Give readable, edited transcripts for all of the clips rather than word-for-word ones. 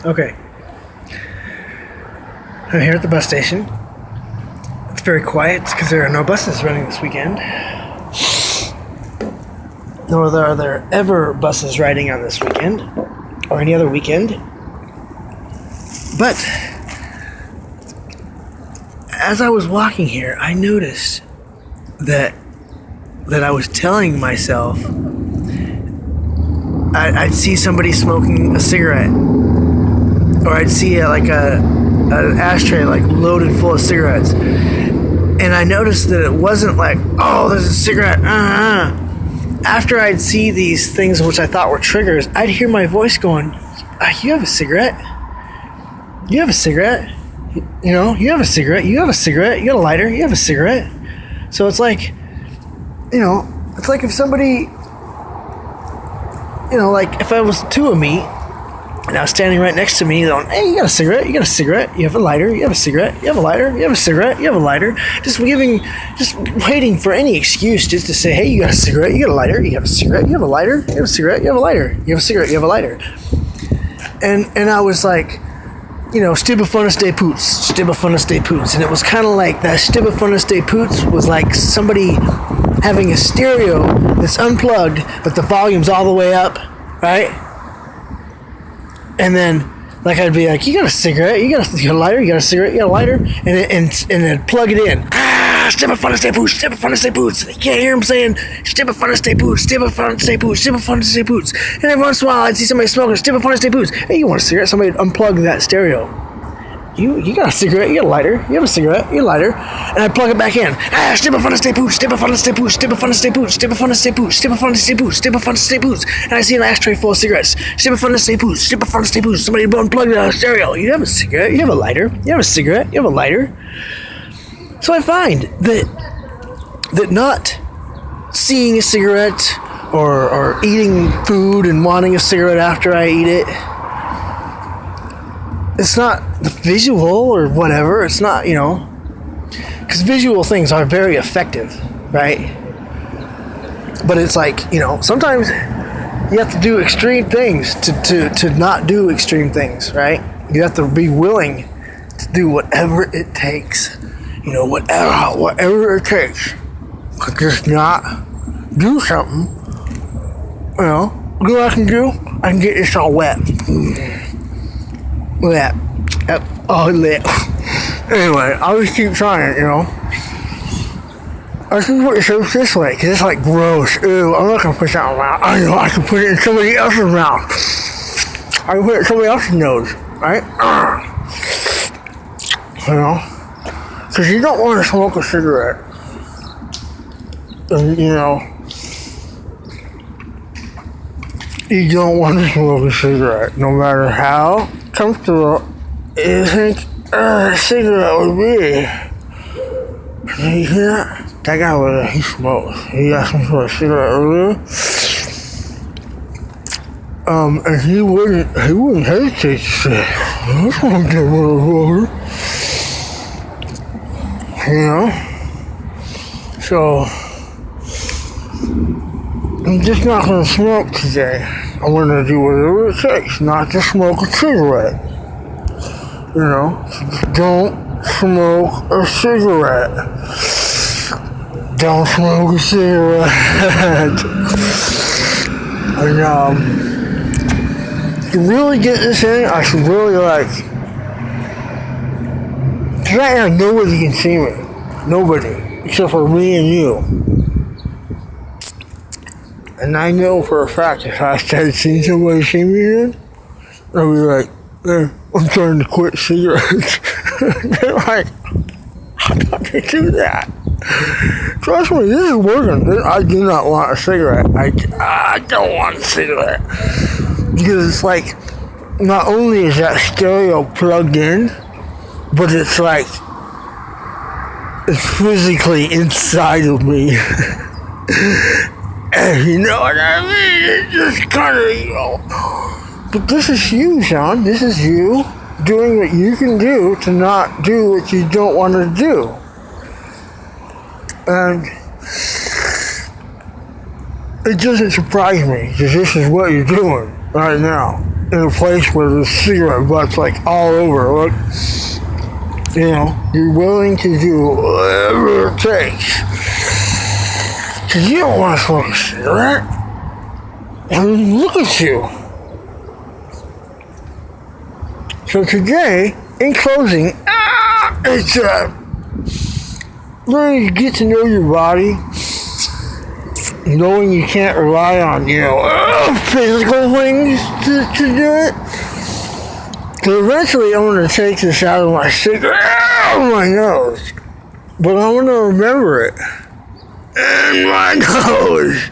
Okay. I'm here at the bus station. It's very quiet because there are no buses running this weekend. Nor are there ever buses riding on this weekend or any other weekend. But as I was walking here, I noticed that I was telling myself I'd see somebody smoking a cigarette, or I'd see an ashtray loaded full of cigarettes, and I noticed that it wasn't like, oh, there's a cigarette. After I'd see these things which I thought were triggers, I'd hear my voice going, you have a cigarette? You have a cigarette? You have a cigarette? You have a cigarette? You got a lighter? You have a cigarette? So it's like, it's like if somebody, like if I was two of me, and I was standing right next to me going, hey, you got a cigarette? You got a cigarette? You have a lighter? You have a cigarette? You have a lighter? You have a cigarette? You have a lighter? Just waiting for any excuse just to say, hey, you got a cigarette? You got a lighter? You have a cigarette? You have a lighter? You have a cigarette? You have a lighter? You have a cigarette? You have a lighter? And I was like, Stibbefunus de Poots, Stibbefunus de Poots. And it was kind of like that Stibbefunus de Poots was like somebody having a stereo that's unplugged, but the volume's all the way up, right? And then, I'd be like, you got a cigarette? You got a lighter? You got a cigarette? You got a lighter? And then plug it in. Stibbefunus de Poots, Stibbefunus de Poots. You can't hear him saying, Stibbefunus de Poots, Stibbefunus de Poots, Stibbefunus de Poots. And every once in a while, I'd see somebody smoking Stibbefunus de Poots. Hey, you want a cigarette? Somebody would unplug that stereo. You got a cigarette? You got a lighter? You have a cigarette? You got a lighter? And I plug it back in. Stibbefunus de Poots, Stibbefunus de Poots, Stibbefunus de Poots, Stibbefunus de Poots, Stibbefunus de Poots, Stibbefunus de Poots. And I see an ashtray full of cigarettes. Stibbefunus de Poots, Stibbefunus de Poots. Somebody unplugged the stereo. You have a cigarette? You have a lighter? You have a cigarette? You have a lighter? So I find that not seeing a cigarette or eating food and wanting a cigarette after I eat it, it's not the visual or whatever. It's not, because visual things are very effective, right? But it's like, sometimes you have to do extreme things to not do extreme things, right? You have to be willing to do whatever it takes, whatever it takes. Could just not do something, what I can do? I can get this all wet. Wet. All lit. Anyway, I'll just keep trying, I can put it this way, because it's like gross. Ew, I'm not going to put that in my mouth. I know I can put it in somebody else's mouth. I can put it in somebody else's nose, right? Because you don't want to smoke a cigarette. And, you don't want to smoke a cigarette, no matter how comfortable you think a cigarette would be. You hear that? That guy over there, he smokes. He asked me for a cigarette earlier. And he wouldn't hesitate to say, I just want to get one of So, I'm just not going to smoke today. I'm going to do whatever it takes not to smoke a cigarette. So just don't smoke a cigarette. Don't smoke a cigarette. And, to really get this in, I should really because right now nobody can see me. Nobody. Except for me and you. And I know for a fact if I started seeing somebody see me then, they'll be like, hey, I'm trying to quit cigarettes. They're like, how do you do that? Trust me, this is working. I do not want a cigarette. I don't want a cigarette. Because it's like, not only is that stereo plugged in, but it's like, it's physically inside of me. And you know what I mean? It's just kind of, But this is you, Shawn. This is you doing what you can do to not do what you don't want to do. And it doesn't surprise me, because this is what you're doing right now. in a place where there's cigarette butts like all over. Look, you know, you're willing to do whatever it takes. Because you don't want to smoke a cigarette. I mean, look at you. So today, in closing, it's learning to get to know your body, knowing you can't rely on, physical things to do it. So eventually I'm going to take this out of my cigarette, out of my nose, but I'm going to remember it in my nose.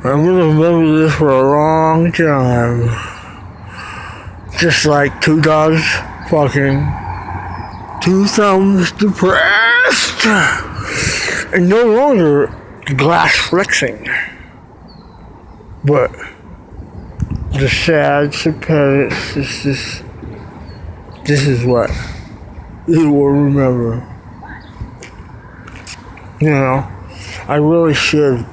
I'm going to remember this for a long time. Just like two dogs fucking, two thumbs depressed, and no longer glass flexing, but the sad this is what you will remember. You know, I really should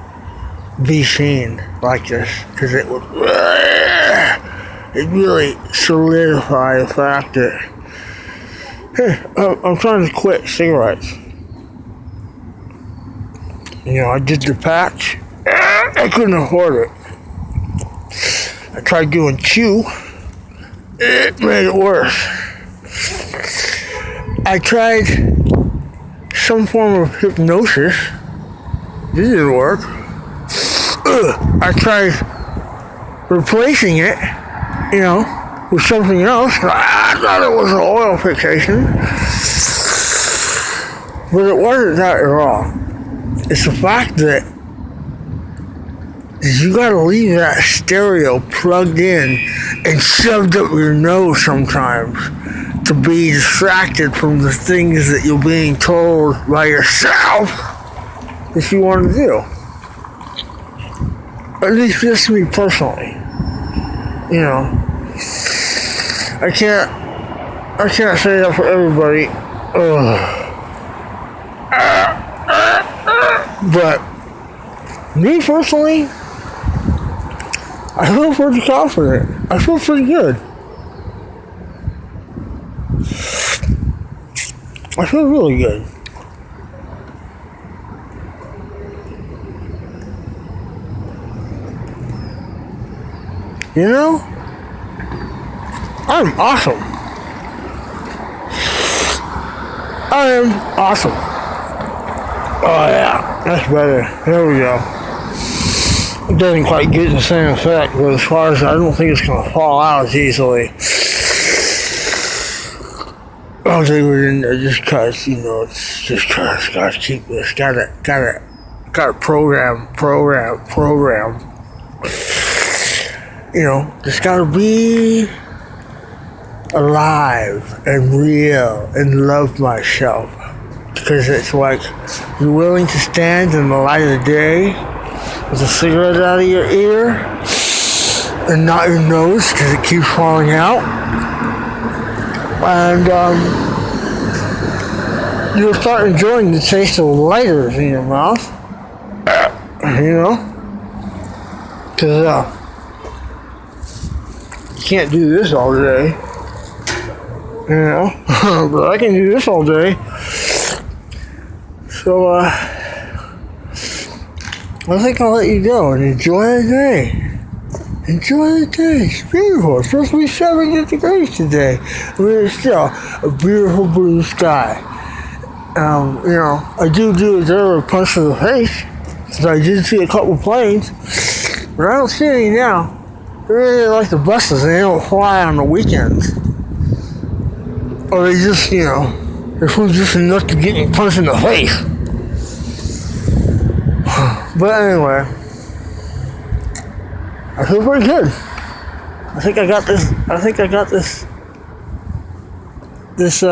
be seen like this, because it would really solidify the fact that, hey, I'm trying to quit cigarettes. You know, I did the patch. I couldn't afford it. I tried doing chew. It made it worse. I tried some form of hypnosis. It didn't work. I tried replacing it, with something else. I thought it was an oil fixation. But it wasn't that at all. It's the fact that you gotta leave that stereo plugged in and shoved up your nose sometimes to be distracted from the things that you're being told by yourself that you want to do. At least just me personally. I can't say that for everybody. But me personally, I feel pretty confident. I feel pretty good. I feel really good. I'm awesome. I am awesome. Oh yeah, that's better. There we go. It doesn't quite get the same effect, but as far as I don't think it's gonna fall out as easily. I'll take it in there just cause, it's just cause gotta keep this, gotta program. Just gotta be alive and real and love myself. Because it's like you're willing to stand in the light of the day with a cigarette out of your ear and not your nose because it keeps falling out. And you'll start enjoying the taste of lighters in your mouth. Because you can't do this all day. But I can do this all day. So, I think I'll let you go and enjoy the day. Enjoy the day. It's beautiful. It's supposed to be 70 degrees today. I mean, it's still a beautiful blue sky. I do deserve a punch to the face, because I did see a couple planes, but I don't see any now. They really like the buses, and they don't fly on the weekends. Or they just, they're just enough to get me punched in the face. But anyway, I feel pretty good. I think I got this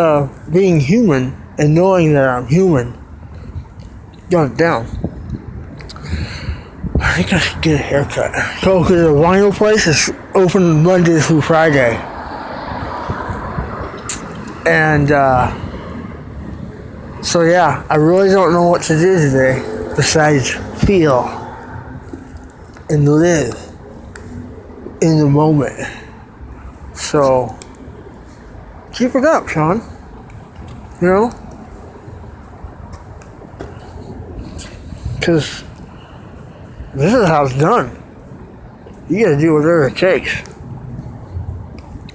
being human and knowing that I'm human, got it down. I think I should get a haircut. So, because the vinyl place is open Monday through Friday. And, so yeah, I really don't know what to do today besides feel and live in the moment. So keep it up, Shawn. You know? Because this is how it's done. You gotta do whatever it takes.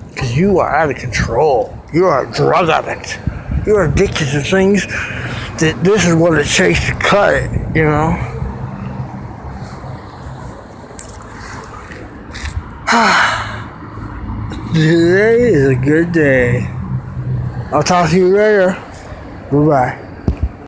Because you are out of control. You are a drug addict. You are addicted to things that this is what it takes to cut it, you know? Today is a good day. I'll talk to you later. Bye-bye.